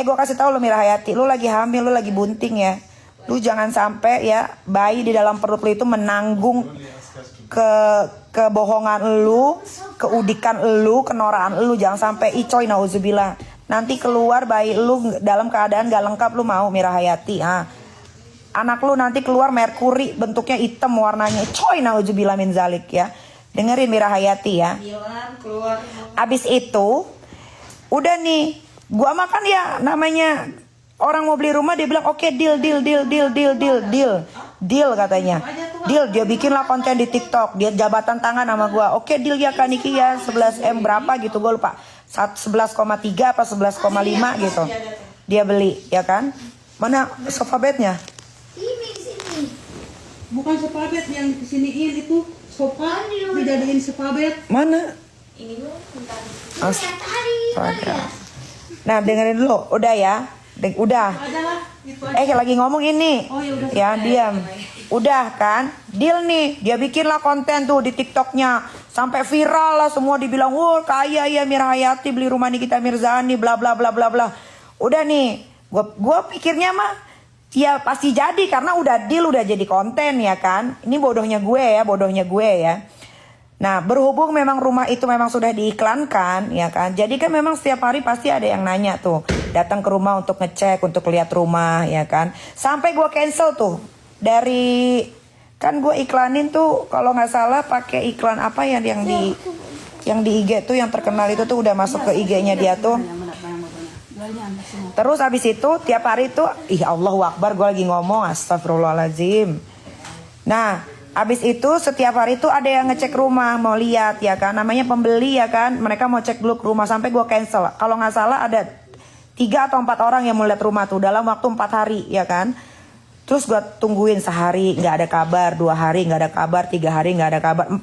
gue kasih tahu lo Mira Hayati, lu lagi hamil, lu lagi bunting ya. Lu jangan sampai ya bayi di dalam perut lu itu menanggung kebohongan lu, keudikan lu, kenoraan lu. Jangan sampai icoy nauzubillah. Nanti keluar bayi lu dalam keadaan gak lengkap, lu mau Mira Hayati. Anak lu nanti keluar merkuri bentuknya hitam warnanya. Coy nauzubillah min zalik ya. Dengerin Mira Hayati ya. Abis itu udah nih, gua makan ya namanya orang mau beli rumah, dia bilang oke, deal katanya. Deal, dia bikinlah konten di TikTok, dia jabatan tangan sama gua. Oke, deal ya Kak Niki ya, 11M berapa gitu, gue lupa. 11,3 apa 11,5 gitu. Dia beli, ya kan? Mana sofa bednya? Sini. Bukan sofa bed yang kesiniin itu, sofa dijadiin sofa bed. Mana? Ini lu bentar. Astaga. Nah, dengerin dulu, udah ya. Udah. Lagi ngomong ini. Oh, ya udah. Ya, diam. Udah kan? Deal nih. Dia bikinlah konten tuh di TikToknya. Sampai viral lah, semua dibilang, "Wah, kaya ya Mira Hayati beli rumah Nikita Mirzani, bla bla bla bla bla." Udah nih. Gua pikirnya mah ya pasti jadi karena udah deal, udah jadi konten ya kan. Ini bodohnya gue ya. Nah, berhubung memang rumah itu memang sudah diiklankan ya kan. Jadi kan memang setiap hari pasti ada yang nanya tuh, datang ke rumah untuk ngecek, untuk lihat rumah ya kan. Sampai gue cancel tuh dari, kan gue iklanin tuh kalau nggak salah pakai iklan apa ya yang di IG tuh yang terkenal itu tuh udah masuk ke IG-nya dia tuh. Terus habis itu tiap hari tuh, Allahu Akbar, gue lagi ngomong, astagfirullahaladzim. Nah, abis itu setiap hari itu ada yang ngecek rumah, mau lihat ya kan, namanya pembeli ya kan, mereka mau cek dulu ke rumah, sampai gue cancel. Kalau nggak salah ada 3 atau 4 orang yang mau lihat rumah tuh dalam waktu 4 hari ya kan. Terus gue tungguin sehari nggak ada kabar, 2 hari nggak ada kabar, 3 hari nggak ada kabar, 4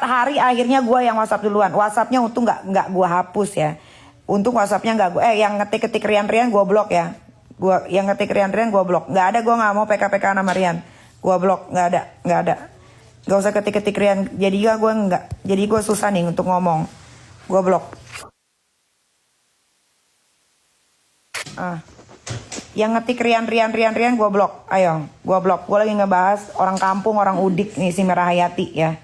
hari akhirnya gue yang WhatsApp duluan. WhatsAppnya untung nggak gue hapus ya. Untung WhatsAppnya nggak gue, yang ngetik Rian gue blok ya. Gue yang ngetik Rian gue blok. Nggak ada, gue nggak mau PK sama Rian. Gua blok, nggak ada. Gak usah ketik Rian. Jadi gue susah nih untuk ngomong. Gua blok. Yang ngetik Rian gua blok. Ayo, gua blok. Gua lagi ngebahas orang kampung, orang udik nih si Mira Hayati ya.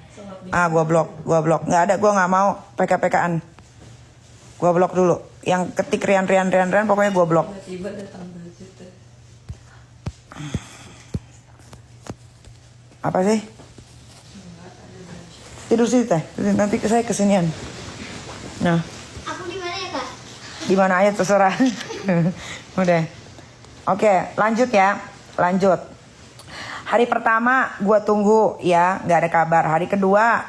Gua blok. Nggak ada, gua nggak mau PK-PKan. Gua blok dulu. Yang ketik Rian pokoknya gua blok. Apa sih? Tidur sih teh. Nanti saya kesinian. Nah. Aku di mana ya Kak? Di mana aja terserah. Udah. Oke, lanjut ya. Lanjut. Hari pertama gue tunggu ya, nggak ada kabar. Hari kedua,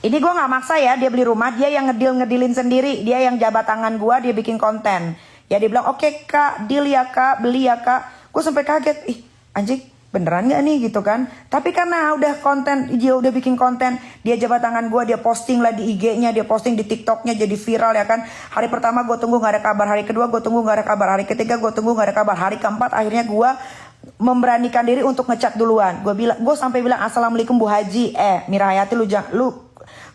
ini gue nggak maksa ya, dia beli rumah, dia yang ngedilin sendiri, dia yang jabat tangan gue, dia bikin konten. Ya dia bilang, oke Kak, deal ya Kak, beli ya Kak. Gue sampai kaget, anjing. Beneran gak nih gitu kan. Tapi karena udah konten, dia udah bikin konten, dia jabat tangan gue, dia posting lah di IG-nya, dia posting di TikTok-nya, jadi viral ya kan. Hari pertama gue tunggu gak ada kabar, hari kedua gue tunggu gak ada kabar, hari ketiga gue tunggu gak ada kabar, hari keempat akhirnya gue memberanikan diri untuk ngechat duluan. Gue sampai bilang, "Assalamualaikum Bu Haji, Mira Hayati lu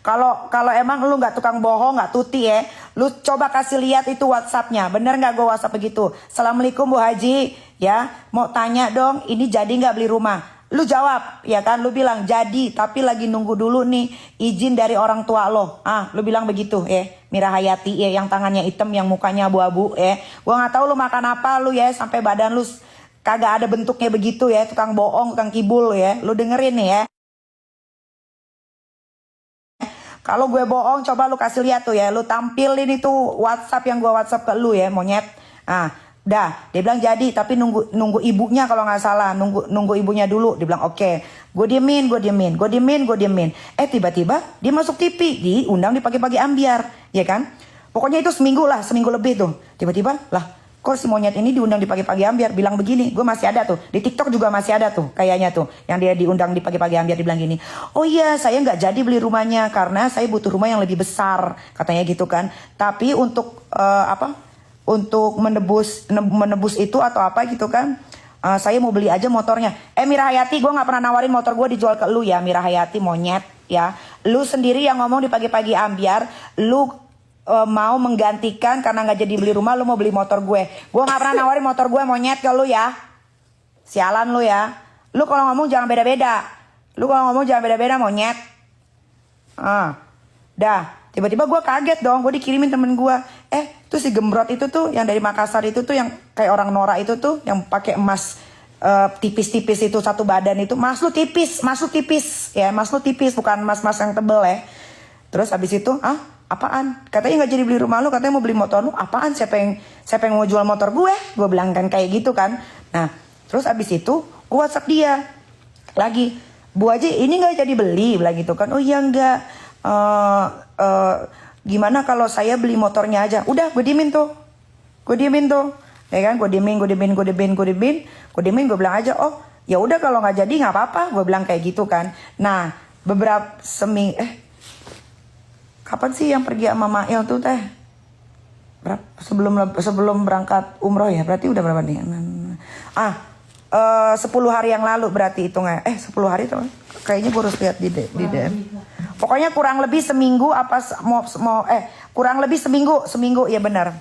kalau emang lu nggak tukang bohong, nggak tuti ya, lu coba kasih lihat itu WhatsAppnya, bener nggak gue WhatsApp begitu? Assalamualaikum Bu Haji, ya mau tanya dong, ini jadi nggak beli rumah?" Lu jawab, ya kan? Lu bilang jadi, tapi lagi nunggu dulu nih izin dari orang tua lo. Lu bilang begitu ya, Mira Hayati ya, yang tangannya hitam, yang mukanya abu-abu ya. Gue nggak tahu lu makan apa lu ya, sampai badan lu kagak ada bentuknya begitu ya, tukang bohong, tukang kibul ya. Lu dengerin nih ya. Kalau gue bohong, coba lu kasih lihat tuh ya. Lu tampilin itu WhatsApp yang gue WhatsApp ke lu ya, monyet. Dah, dia bilang jadi, tapi nunggu ibunya kalau nggak salah, nunggu ibunya dulu. Dia bilang oke. Gue diemin. Tiba-tiba dia masuk TV, diundang di pagi-pagi ambiar, ya kan? Pokoknya itu seminggu lebih tuh. Tiba-tiba lah, kok si monyet ini diundang di pagi-pagi ambiar, bilang begini. Gue masih ada tuh, di TikTok juga masih ada tuh kayaknya tuh, yang dia diundang di pagi-pagi ambiar, dibilang gini, "Oh iya, saya nggak jadi beli rumahnya karena saya butuh rumah yang lebih besar," katanya gitu kan. Tapi untuk untuk menebus itu atau apa gitu kan, saya mau beli aja motornya. Mira Hayati, gue nggak pernah nawarin motor gue dijual ke lu ya, Mira Hayati, monyet ya. Lu sendiri yang ngomong di pagi-pagi ambiar, lu mau menggantikan karena nggak jadi beli rumah, lu mau beli motor gue. Gue nggak pernah nawarin motor gue, monyet ke lu ya. Sialan lu ya. Lu kalau ngomong jangan beda-beda. Lu kalau ngomong jangan beda-beda, monyet. Dah. Tiba-tiba gue kaget dong, gue dikirimin temen gue. Tuh si gembrot itu tuh yang dari Makassar itu tuh yang kayak orang Nora itu tuh yang pakai emas tipis-tipis itu satu badan itu. Mas lu tipis ya, mas lu tipis bukan mas-mas yang tebel ya. Terus habis itu, apaan? Katanya nggak jadi beli rumah lu, katanya mau beli motor lu. Apaan? Siapa yang mau jual motor gue? Gue bilang kan kayak gitu kan. Nah, terus habis itu gue WhatsApp dia lagi, Bu Haji ini nggak jadi beli, bilang gitu kan. Oh iya enggak. Gimana kalau saya beli motornya aja? Udah, gue diemin tuh, ya kan? Gue diemin. Gue bilang aja, oh ya udah kalau nggak jadi nggak apa-apa. Gue bilang kayak gitu kan. Nah, beberapa kapan sih yang pergi sama Mail tuh teh? Sebelum berangkat umroh ya, berarti udah berapa nih? 10 hari yang lalu berarti hitungnya. 10 hari tuh. Kayaknya gue harus lihat di DM. Pokoknya kurang lebih seminggu kurang lebih seminggu ya benar.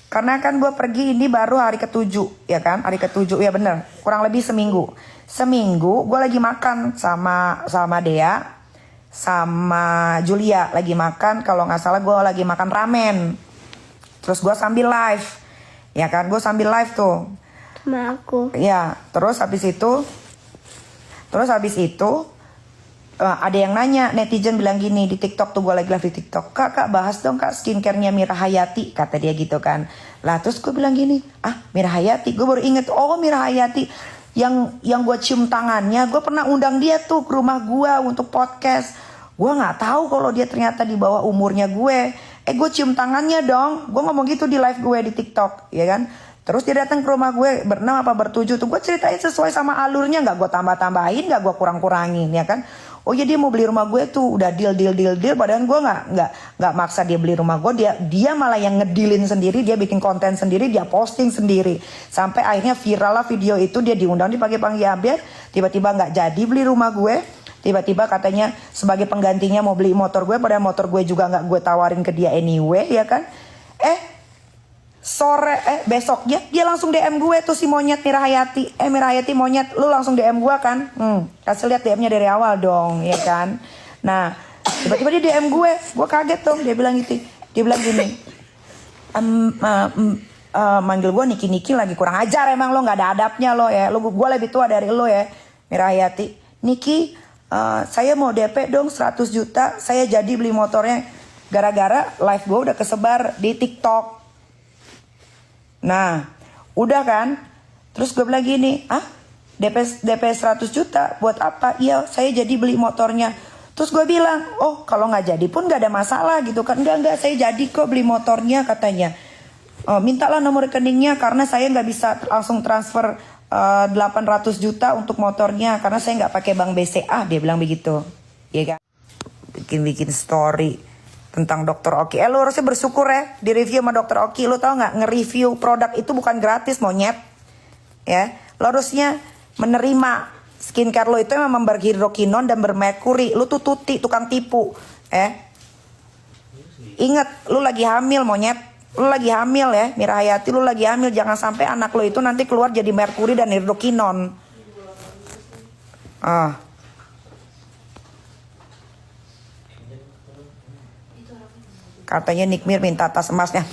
Karena kan gue pergi ini baru hari ke-7 ya kan? Hari ke-7 ya benar. Kurang lebih seminggu. Seminggu gue lagi makan sama Dea sama Julia lagi makan, kalau nggak salah gue lagi makan ramen. Terus gue sambil live, ya kan? Gue sambil live tuh. Sama aku. Ya, terus habis itu ada yang nanya, netizen bilang gini di TikTok tuh, gue lagi live di TikTok. Kak bahas dong kak skincare-nya Mira Hayati, kata dia gitu kan. Lah terus gue bilang gini, Mira Hayati, gue baru inget, oh Mira Hayati yang gue cium tangannya, gue pernah undang dia tuh ke rumah gue untuk podcast. Gue nggak tahu kalau dia ternyata di bawah umurnya gue. Gue cium tangannya dong. Gue ngomong gitu di live gue di TikTok, ya kan. Terus dia datang ke rumah gue berenam apa bertujuh tuh. Gue ceritain sesuai sama alurnya, nggak gue tambah-tambahin, nggak gue kurang-kurangin, ya kan. Oh ya dia mau beli rumah gue tuh udah deal. Padahal gue nggak maksa dia beli rumah gue. Dia malah yang ngedilin sendiri. Dia bikin konten sendiri, dia posting sendiri. Sampai akhirnya viral lah video itu. Dia diundang dipanggil Abel. Tiba-tiba nggak jadi beli rumah gue. Tiba-tiba katanya sebagai penggantinya mau beli motor gue, padahal motor gue juga nggak gue tawarin ke dia anyway, ya kan? Besoknya dia langsung DM gue tuh si monyet Mira Hayati. Mira Hayati monyet, lu langsung DM gue kan? Kasih lihat DM-nya dari awal dong, ya kan? Nah, tiba-tiba dia DM gue kaget dong. Dia bilang gitu, dia bilang gini, manggil gue Niki lagi, kurang ajar emang lo, nggak ada adabnya lo ya. Gue lebih tua dari lo ya, Mira Hayati. Niki, saya mau DP dong 100 juta, saya jadi beli motornya. Gara-gara live gue udah kesebar di TikTok. Nah, udah kan? Terus gue bilang gini, DP 100 juta buat apa? Iya, saya jadi beli motornya. Terus gue bilang, oh kalau nggak jadi pun nggak ada masalah gitu kan? Enggak, saya jadi kok beli motornya katanya. Mintalah nomor rekeningnya karena saya nggak bisa langsung transfer 800 juta untuk motornya karena saya nggak pakai bank BCA, dia bilang begitu, ya kan? Bikin story tentang Dr. Oki. Lu harusnya bersyukur ya di review sama Dr. Oki. Lu tau nggak, nge-review produk itu bukan gratis, monyet. Ya, lo harusnya menerima skincare lo itu memang berhidrokinon dan bermerkuri. Lu tuh tukang tipu, Ingat, lu lagi hamil, monyet. Lu lagi hamil ya, Mira Hayati, lu lagi hamil. Jangan sampai anak lu itu nanti keluar jadi merkuri dan hidrokinon. Katanya Nikmir minta tas emasnya.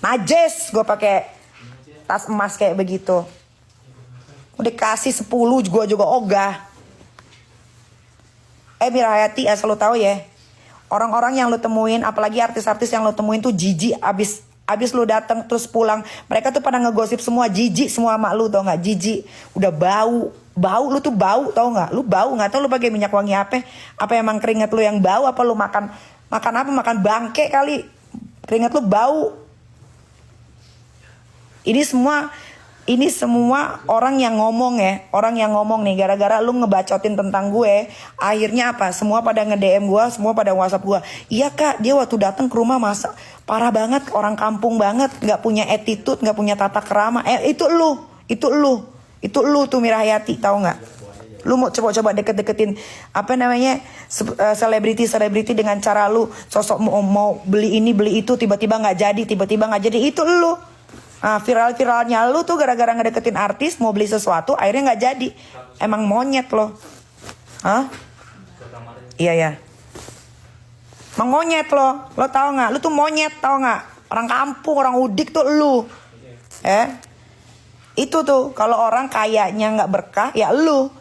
Najis gue pakai tas emas kayak begitu. Udah kasih 10 gue juga ogah. Mira Hayati, asal lu tahu ya, orang-orang yang lu temuin, apalagi artis-artis yang lu temuin tuh jijik abis lu datang terus pulang. Mereka tuh pada ngegosip semua, jijik semua sama lu, tau gak? Jijik, udah bau, lu tuh bau, tau gak? Lu bau, gak tau lu pakai minyak wangi apa? Apa emang keringet lu yang bau? Apa lu makan apa? Makan bangke kali? Keringet lu bau. Ini semua orang yang ngomong ya. Orang yang ngomong nih, gara-gara lu ngebacotin tentang gue. Akhirnya apa? Semua pada nge-DM gue, semua pada WhatsApp gue. Iya kak, dia waktu datang ke rumah masa parah banget, orang kampung banget, gak punya attitude, gak punya tata kerama. Itu lu tuh Mira Hayati, tahu gak? Lu mau coba-coba deket-deketin apa namanya selebriti dengan cara lu sosok mau beli ini beli itu, tiba-tiba nggak jadi, itu lu. Nah, viralnya lu tuh gara-gara ngedeketin artis mau beli sesuatu akhirnya nggak jadi. Emang monyet lo. Hah? Iya ya. Emang monyet lo tau nggak? Lu tuh monyet tau nggak? Orang kampung, orang udik tuh lu. Itu tuh kalau orang kayaknya nggak berkah ya lu.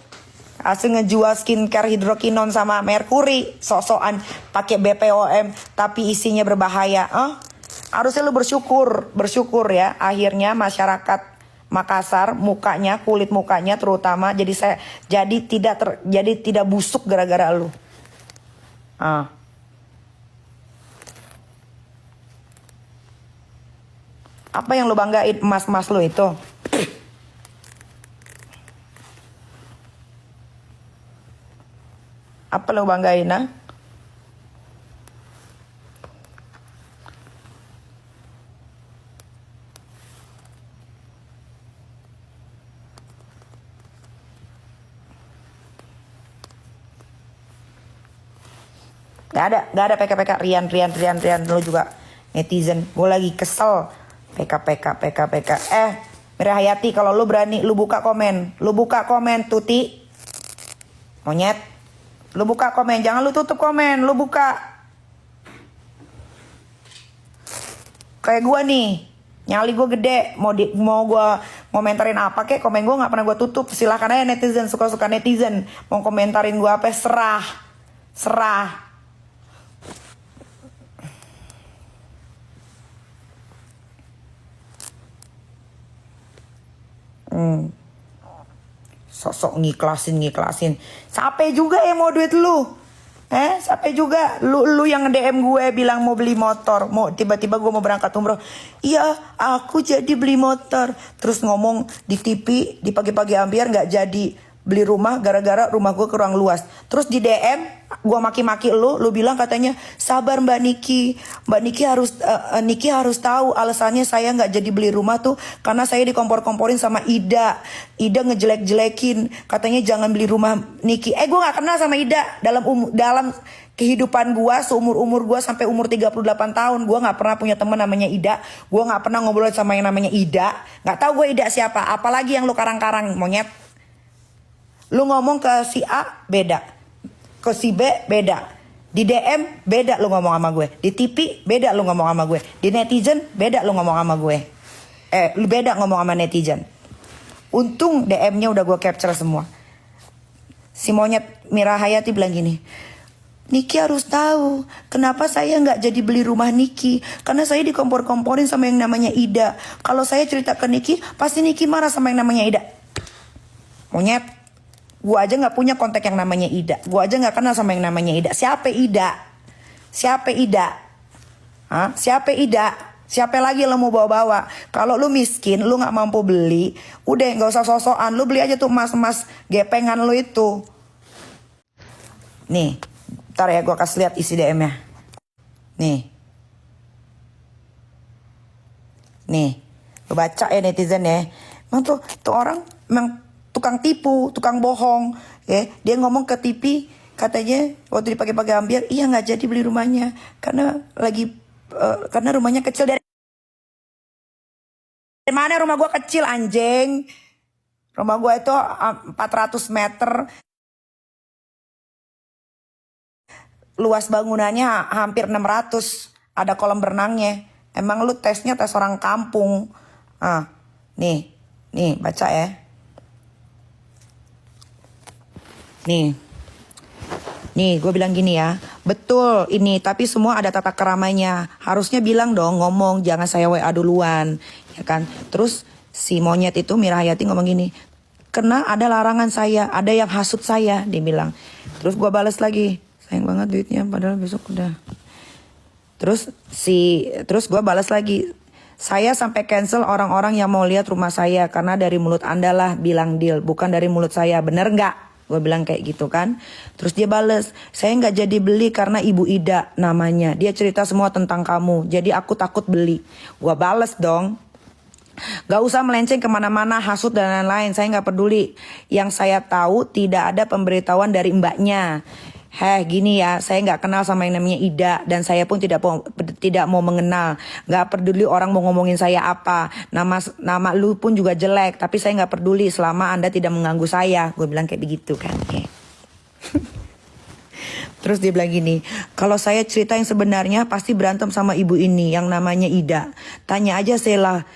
Asal ngejual skincare hidrokinon sama merkuri, sok-sokan pakai BPOM tapi isinya berbahaya. Harusnya lu bersyukur ya. Akhirnya masyarakat Makassar kulit mukanya terutama jadi tidak busuk gara-gara lu. Apa yang lu banggain emas-emas lu itu? Apa lu banggain, ah? Gak ada PK Rian lu juga netizen. Gue lagi kesel PK. Mira Hayati, kalau lu berani lu buka komen Tuti monyet, lu buka komen, jangan lu tutup komen, lu buka. Kayak gue nih, nyali gue gede, mau gue komentarin apa kek, komen gue nggak pernah gue tutup. Silahkan aja netizen, suka netizen mau komentarin gue apa, serah. Sosok ngiklasin. Sampai juga mau duit lu. Sampai juga lu yang nge-DM gue bilang mau beli motor, tiba-tiba gue mau berangkat umroh. Iya, aku jadi beli motor. Terus ngomong di TV di pagi-pagi ambiar nggak jadi beli rumah gara-gara rumah gue kurang luas. Terus di DM gue maki-maki lu bilang katanya sabar Mbak Niki harus tahu alasannya saya nggak jadi beli rumah tuh karena saya dikompor-komporin sama Ida ngejelek-jelekin, katanya jangan beli rumah Niki. Gue nggak kenal sama Ida dalam kehidupan gue seumur gue sampai umur 38 tahun gue nggak pernah punya teman namanya Ida. Gue nggak pernah ngobrol sama yang namanya Ida. Nggak tahu gue Ida siapa. Apalagi yang lu karang-karang monyet. Lu ngomong ke si A beda, ke si B beda, di DM beda lu ngomong sama gue, di TV beda lu ngomong sama gue, di netizen beda lu ngomong sama gue. Lu beda ngomong sama netizen. Untung DM-nya udah gue capture semua. Si monyet Mira Hayati bilang gini, Niki harus tahu kenapa saya nggak jadi beli rumah Niki, karena saya dikompor-komporin sama yang namanya Ida. Kalau saya cerita ke Niki pasti Niki marah sama yang namanya Ida. Monyet, gue aja nggak punya kontak yang namanya Ida. Gue aja nggak kenal sama yang namanya Ida. Siapa Ida? Siapa Ida? Siapa lagi lo mau bawa-bawa? Kalau lu miskin, lu nggak mampu beli, udah nggak usah sosokan. Lu beli aja tuh emas-emas gepengan lu itu. Nih, ntar ya gue kasih lihat isi DM-nya. Nih, lu baca ya netizen ya. Emang tuh orang emang tukang tipu, tukang bohong, ya. Dia ngomong ke TV, katanya waktu di pagi-pagi ambiar, iya nggak jadi beli rumahnya karena karena rumahnya kecil. Dari mana rumah gue kecil anjing? Rumah gue itu 400 meter, luas bangunannya hampir 600, ada kolam berenangnya. Emang lu tesnya tes orang kampung. Nih baca ya. Nih gue bilang gini ya, betul ini, tapi semua ada tata keramanya. Harusnya bilang dong, ngomong, jangan saya WA duluan, ya kan. Terus si monyet itu Mira Hayati ngomong gini, karena ada larangan saya, ada yang hasut saya, dia bilang. Terus gue balas lagi, sayang banget duitnya, padahal besok udah. Terus gue balas lagi, saya sampai cancel orang-orang yang mau lihat rumah saya karena dari mulut Anda lah bilang deal, bukan dari mulut saya, bener nggak? Gue bilang kayak gitu kan. Terus dia bales, saya nggak jadi beli karena Ibu Ida namanya. Dia cerita semua tentang kamu, jadi aku takut beli. Gue bales dong, Gak usah melenceng kemana-mana, hasut dan lain-lain. Saya nggak peduli. Yang saya tahu tidak ada pemberitahuan dari mbaknya. Gini ya, saya nggak kenal sama yang namanya Ida dan saya pun tidak mau mengenal. Nggak peduli orang mau ngomongin saya apa. Nama lu pun juga jelek, tapi saya nggak peduli selama Anda tidak mengganggu saya. Gue bilang kayak begitu kan. Terus dia bilang gini, kalau saya cerita yang sebenarnya pasti berantem sama ibu ini yang namanya Ida. Tanya aja Sela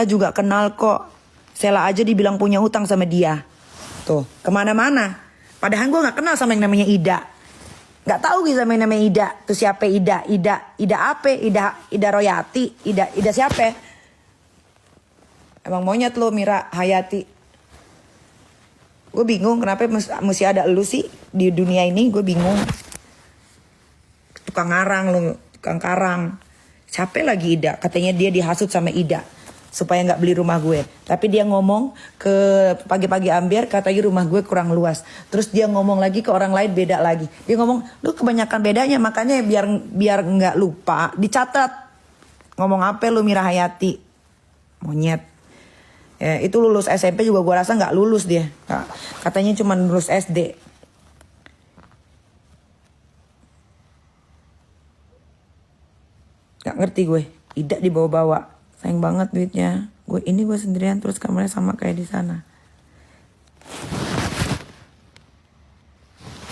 juga kenal kok. Sela aja dibilang punya utang sama dia. Tuh, kemana-mana. Padahal gue nggak kenal sama yang namanya Ida. Gak tahu gitu sama yang namanya Ida. Tuh siapa Ida? Ida apa? Ida Royati. Ida siapa? Emang monyet lo Mira Hayati. Gue bingung kenapa mesti ada lu sih di dunia ini. Gue bingung. Tukang ngarang lo, tukang karang. Siapa lagi Ida? Katanya dia dihasut sama Ida supaya nggak beli rumah gue. Tapi dia ngomong ke pagi-pagi ambiar katanya rumah gue kurang luas. Terus dia ngomong lagi ke orang lain beda lagi. Dia ngomong, lu kebanyakan bedanya makanya biar nggak lupa dicatat. Ngomong apa lu Mira Hayati? Monyet. Ya, itu lulus SMP juga gue rasa nggak lulus dia. Katanya cuma lulus SD. Gak ngerti gue. Ida dibawa-bawa. Sayang banget duitnya. Gue sendirian terus kamarnya sama kayak di sana.